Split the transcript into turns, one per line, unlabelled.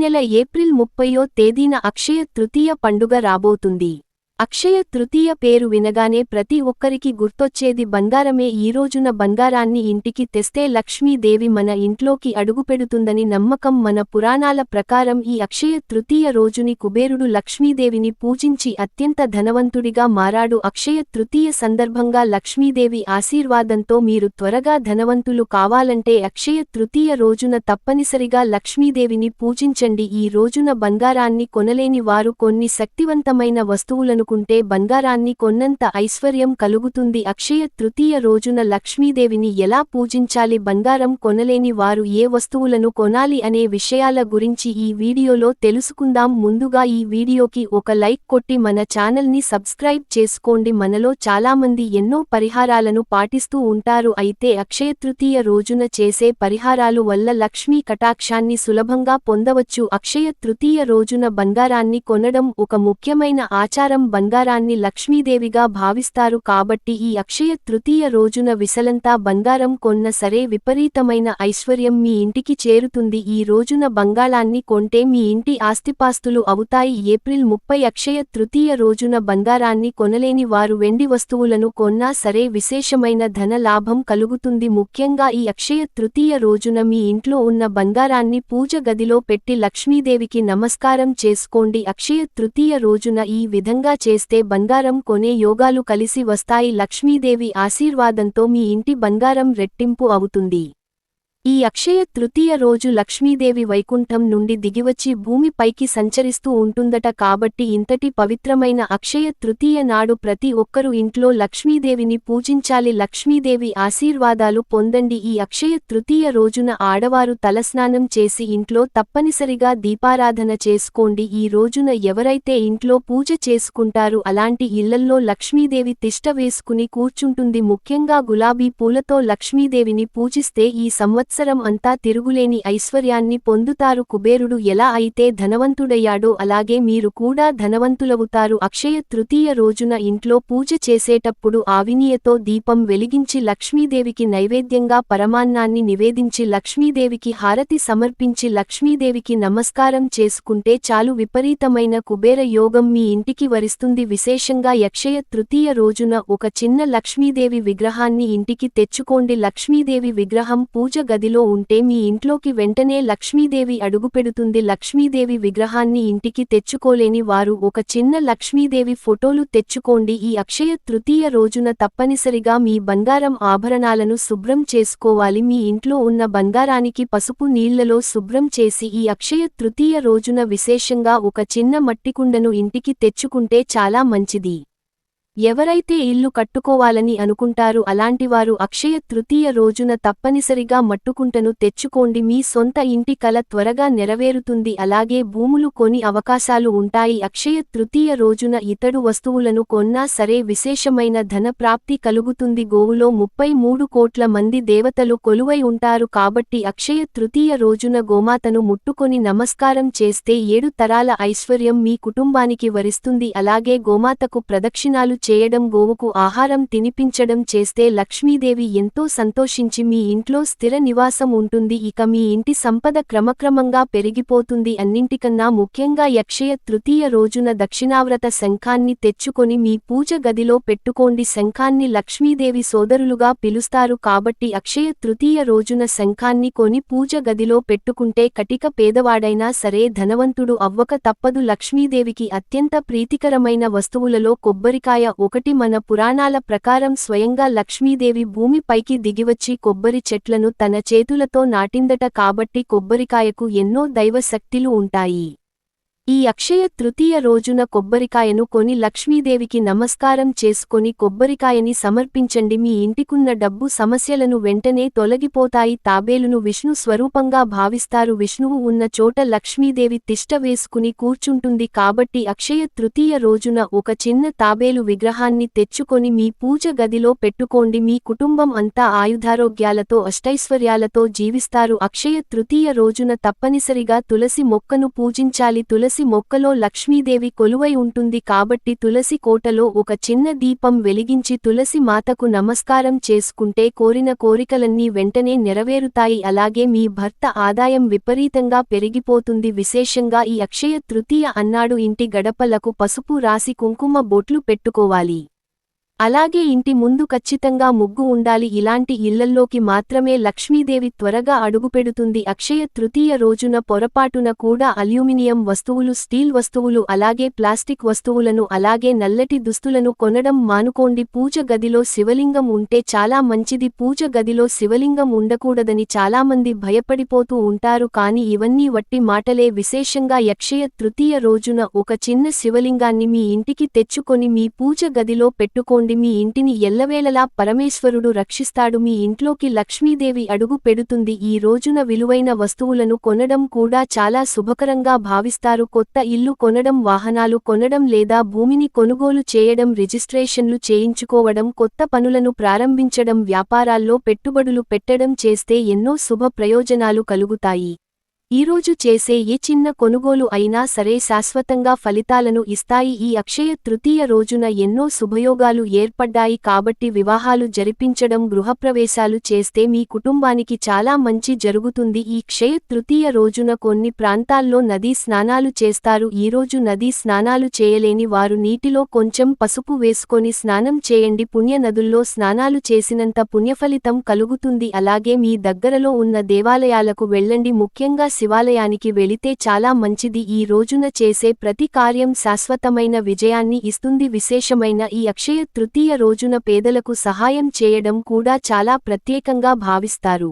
నెల ఏప్రిల్ 30వ తేదీన అక్షయ తృతీయ పండుగ రాబోతుంది. అక్షయ తృతీయ పేరు వినగానే ప్రతి ఒక్కరికి గుర్తొచ్చేది బంగారమే. ఈ రోజున బంగారాన్ని ఇంటికి తెస్తే లక్ష్మీదేవి మన ఇంట్లోకి అడుగుపెడుతుందని నమ్మకం. మన పురాణాల ప్రకారం ఈ అక్షయ తృతీయ రోజుని కుబేరుడు లక్ష్మీదేవిని పూజించి అత్యంత ధనవంతుడిగా మారాడు. అక్షయ తృతీయ సందర్భంగా లక్ష్మీదేవి ఆశీర్వాదంతో మీరు త్వరగా ధనవంతులు కావాలంటే అక్షయ తృతీయ రోజున తప్పనిసరిగా లక్ష్మీదేవిని పూజించండి. ఈ రోజున బంగారాన్ని కొనలేని వారు కొన్ని శక్తివంతమైన వస్తువులను కుంటే బంగారాన్ని కొన్నంత ఐశ్వర్యం కలుగుతుంది. అక్షయ తృతీయ రోజున లక్ష్మీదేవిని ఎలా పూజించాలి, బంగారం కొనలేని వారు ఏ వస్తువులను కొనాలి అనే విషయాల గురించి ఈ వీడియోలో తెలుసుకుందాం. ముందుగా ఈ వీడియోకి ఒక లైక్ కొట్టి మన ఛానల్ని సబ్స్క్రైబ్ చేసుకోండి. మనలో చాలామంది ఎన్నో పరిహారాలను పాటిస్తూ ఉంటారు. అయితే అక్షయ తృతీయ రోజున చేసే పరిహారాలు వల్ల లక్ష్మీ కటాక్షాన్ని సులభంగా పొందవచ్చు. అక్షయ తృతీయ రోజున బంగారాన్ని కొనడం ఒక ముఖ్యమైన ఆచారం. బంగారాన్ని లక్ష్మీదేవిగా భావిస్తారు కాబట్టి ఈ అక్షయ తృతీయ రోజున విసలంతా బంగారం కొన్న సరే విపరీతమైన ఐశ్వర్యం మీ ఇంటికి చేరుతుంది. ఈ రోజున బంగాళాన్ని కొంటే మీ ఇంటి ఆస్తిపాస్తులు అవుతాయి. ఏప్రిల్ 30 అక్షయ తృతీయ రోజున బంగారాన్ని కొనలేని వారు వెండి వస్తువులను కొన్నా సరే విశేషమైన ధన లాభం కలుగుతుంది. ముఖ్యంగా ఈ అక్షయ తృతీయ రోజున మీ ఇంట్లో ఉన్న బంగారాన్ని పూజ గదిలో పెట్టి లక్ష్మీదేవికి నమస్కారం చేసుకోండి. అక్షయ తృతీయ రోజున ఈ విధంగా చేస్తే బంగారం కొనే యోగాలు కలిసి వస్తాయి. లక్ష్మీదేవి ఆశీర్వాదంతో మీ ఇంటి బంగారం రెట్టింపు అవుతుంది. ఈ అక్షయ తృతీయ రోజు లక్ష్మీదేవి వైకుంఠం నుండి దిగివచ్చి భూమిపైకి సంచరిస్తూ ఉంటుందట. కాబట్టి ఇంతటి పవిత్రమైన అక్షయ తృతీయ నాడు ప్రతి ఒక్కరూ ఇంట్లో లక్ష్మీదేవిని పూజించాలి. లక్ష్మీదేవి ఆశీర్వాదాలు పొందండి. ఈ అక్షయ తృతీయ రోజున ఆడవారు తలస్నానం చేసి ఇంట్లో తప్పనిసరిగా దీపారాధన చేసుకోండి. ఈ రోజున ఎవరైతే ఇంట్లో పూజ చేసుకుంటారు అలాంటి ఇళ్లల్లో లక్ష్మీదేవి తిష్ట వేసుకుని కూర్చుంటుంది. ముఖ్యంగా గులాబీ పూలతో లక్ష్మీదేవిని పూజిస్తే ఈ సంవత్సరం అంతా తిరుగులేని ఐశ్వర్యాన్ని పొందుతారు. కుబేరుడు ఎలా అయితే ధనవంతుడయ్యాడో అలాగే మీరు కూడా ధనవంతులవుతారు. అక్షయ తృతీయ రోజున ఇంట్లో పూజ చేసేటప్పుడు ఆవినియతో దీపం వెలిగించి లక్ష్మీదేవికి నైవేద్యంగా పరమాన్నాన్ని నివేదించి లక్ష్మీదేవికి హారతి సమర్పించి లక్ష్మీదేవికి నమస్కారం చేసుకుంటే చాలు విపరీతమైన కుబేర యోగం మీ ఇంటికి వరిస్తుంది. విశేషంగా అక్షయ తృతీయ రోజున ఒక చిన్న లక్ష్మీదేవి విగ్రహాన్ని ఇంటికి తెచ్చుకోండి. లక్ష్మీదేవి విగ్రహం పూజ గదిలో ఉంటే మీ ఇంట్లోకి వెంటనే లక్ష్మీదేవి అడుగుపెడుతుంది. లక్ష్మీదేవి విగ్రహాన్ని ఇంటికి తెచ్చుకోలేని వారు ఒక చిన్న లక్ష్మీదేవి ఫోటోలు తెచ్చుకోండి. ఈ అక్షయ తృతీయ రోజున తప్పనిసరిగా మీ బంగారం ఆభరణాలను శుభ్రం చేసుకోవాలి. మీ ఇంట్లో ఉన్న బంగారానికి పసుపు నీళ్లలో శుభ్రం చేసి ఈ అక్షయ తృతీయ రోజున విశేషంగా ఒక చిన్న మట్టికుండను ఇంటికి తెచ్చుకుంటే చాలా మంచిది. ఎవరైతే ఇల్లు కట్టుకోవాలని అనుకుంటారు అలాంటివారు అక్షయ తృతీయ రోజున తప్పనిసరిగా మట్టుకుంటను తెచ్చుకోండి. మీ సొంత ఇంటి కల త్వరగా నెరవేరుతుంది. అలాగే భూములు కొని అవకాశాలు ఉంటాయి. అక్షయ తృతీయ రోజున ఇతడు వస్తువులను కొన్నా సరే విశేషమైన ధన ప్రాప్తి కలుగుతుంది. గోవులో 33 కోట్ల మంది దేవతలు కొలువై ఉంటారు కాబట్టి అక్షయ తృతీయ రోజున గోమాతను ముట్టుకొని నమస్కారం చేస్తే 7 తరాల ఐశ్వర్యం మీ కుటుంబానికి వరిస్తుంది. అలాగే గోమాతకు ప్రదక్షిణాలు చేయడం, గోవుకు ఆహారం తినిపించడం చేస్తే లక్ష్మీదేవి ఎంతో సంతోషించి మీ ఇంట్లో స్థిర నివాసం ఉంటుంది. ఇక మీ ఇంటి సంపద క్రమక్రమంగా పెరిగిపోతుంది. అన్నింటికన్నా ముఖ్యంగా అక్షయ తృతీయ రోజున దక్షిణావ్రత శంఖాన్ని తెచ్చుకొని మీ పూజ గదిలో పెట్టుకోండి. శంఖాన్ని లక్ష్మీదేవి సోదరులుగా పిలుస్తారు కాబట్టి అక్షయ తృతీయ రోజున శంఖాన్ని కొని పూజ గదిలో పెట్టుకుంటే కటిక పేదవాడైనా సరే ధనవంతుడు అవ్వక తప్పదు. లక్ష్మీదేవికి అత్యంత ప్రీతికరమైన వస్తువులలో కొబ్బరికాయ ఒకటి. మన పురాణాల ప్రకారం స్వయంగా లక్ష్మీదేవి భూమిపైకి దిగివచ్చి కొబ్బరి చెట్లను తన చేతులతో నాటిందట. కాబట్టి కొబ్బరికాయకు ఎన్నో దైవ శక్తులు ఉంటాయి. ఈ అక్షయ తృతీయ రోజున కొబ్బరికాయను కొని లక్ష్మీదేవికి నమస్కారం చేసుకొని కొబ్బరికాయని సమర్పించండి. మీ ఇంటికున్న డబ్బు సమస్యలను వెంటనే తొలగిపోతాయి. తాబేలును విష్ణు స్వరూపంగా భావిస్తారు. విష్ణువు ఉన్న చోట లక్ష్మీదేవి తిష్ట వేసుకుని కూర్చుంటుంది. కాబట్టి అక్షయ తృతీయ రోజున ఒక చిన్న తాబేలు విగ్రహాన్ని తెచ్చుకొని మీ పూజ గదిలో పెట్టుకోండి. మీ కుటుంబం అంతా ఆయుధారోగ్యాలతో అష్టైశ్వర్యాలతో జీవిస్తారు. అక్షయ తృతీయ రోజున తప్పనిసరిగా తులసి మొక్కను పూజించాలి. తులసి తులసి మొక్కలో లక్ష్మీదేవి కొలువై ఉంటుంది కాబట్టి తులసి కోటలో ఒక చిన్న దీపం వెలిగించి తులసి మాతకు నమస్కారం చేసుకుంటే కోరిన కోరికలన్నీ వెంటనే నెరవేరుతాయి. అలాగే మీ భర్త ఆదాయం విపరీతంగా పెరిగిపోతుంది. విశేషంగా ఈ అక్షయ తృతీయ అన్నాడు ఇంటి గడపలకు పసుపు రాసి కుంకుమ బొట్లు పెట్టుకోవాలి. అలాగే ఇంటి ముందు ఖచ్చితంగా ముగ్గు ఉండాలి. ఇలాంటి ఇళ్లల్లోకి మాత్రమే లక్ష్మీదేవి త్వరగా అడుగుపెడుతుంది. అక్షయ తృతీయ రోజున పొరపాటున కూడా అల్యూమినియం వస్తువులు, స్టీల్ వస్తువులు, అలాగే ప్లాస్టిక్ వస్తువులను, అలాగే నల్లటి దుస్తులను కొనడం మానుకోండి. పూజ గదిలో శివలింగం ఉంటే చాలా మంచిది. పూజ గదిలో శివలింగం ఉండకూడదని చాలామంది భయపడిపోతూ ఉంటారు, కానీ ఇవన్నీ వట్టి మాటలే. విశేషంగా అక్షయ తృతీయ రోజున ఒక చిన్న శివలింగాన్ని మీ ఇంటికి తెచ్చుకొని మీ పూజ గదిలో పెట్టుకోండి. మీ ఇంటిని ఎల్లవేళలా పరమేశ్వరుడు రక్షిస్తాడు. మీ ఇంట్లోకి లక్ష్మీదేవి అడుగు పెడుతుంది. ఈ రోజున విలువైన వస్తువులను కొనడం కూడా చాలా శుభకరంగా భావిస్తారు. కొత్త ఇల్లు కొనడం, వాహనాలు కొనడం లేదా భూమిని కొనుగోలు చేయడం, రిజిస్ట్రేషన్లు చేయించుకోవడం, కొత్త పనులను ప్రారంభించడం, వ్యాపారాల్లో పెట్టుబడులు పెట్టడం చేస్తే ఎన్నో శుభ ప్రయోజనాలు కలుగుతాయి. ఈరోజు చేసే ఏ చిన్న కొనుగోలు అయినా సరే శాశ్వతంగా ఫలితాలను ఇస్తాయి. ఈ అక్షయ తృతీయ రోజున ఎన్నో శుభయోగాలు ఏర్పడ్డాయి కాబట్టి వివాహాలు జరిపించడం, గృహప్రవేశాలు చేస్తే మీ కుటుంబానికి చాలా మంచి జరుగుతుంది. ఈ క్షయ తృతీయ రోజున కొన్ని ప్రాంతాల్లో నదీ స్నానాలు చేస్తారు. ఈరోజు నదీ స్నానాలు చేయలేని వారు నీటిలో కొంచెం పసుపు వేసుకొని స్నానం చేయండి. పుణ్య నదుల్లో స్నానాలు చేసినంత పుణ్యఫలితం కలుగుతుంది. అలాగే మీ దగ్గరలో ఉన్న దేవాలయాలకు వెళ్ళండి. ముఖ్యంగా శివాలయానికి వెళితే చాలా మంచిది. ఈ రోజున చేసే ప్రతి కార్యం శాశ్వతమైన విజయాన్ని ఇస్తుంది. విశేషమైన ఈ అక్షయ తృతీయ రోజున పేదలకు సహాయం చేయడం కూడా చాలా ప్రత్యేకంగా భావిస్తారు.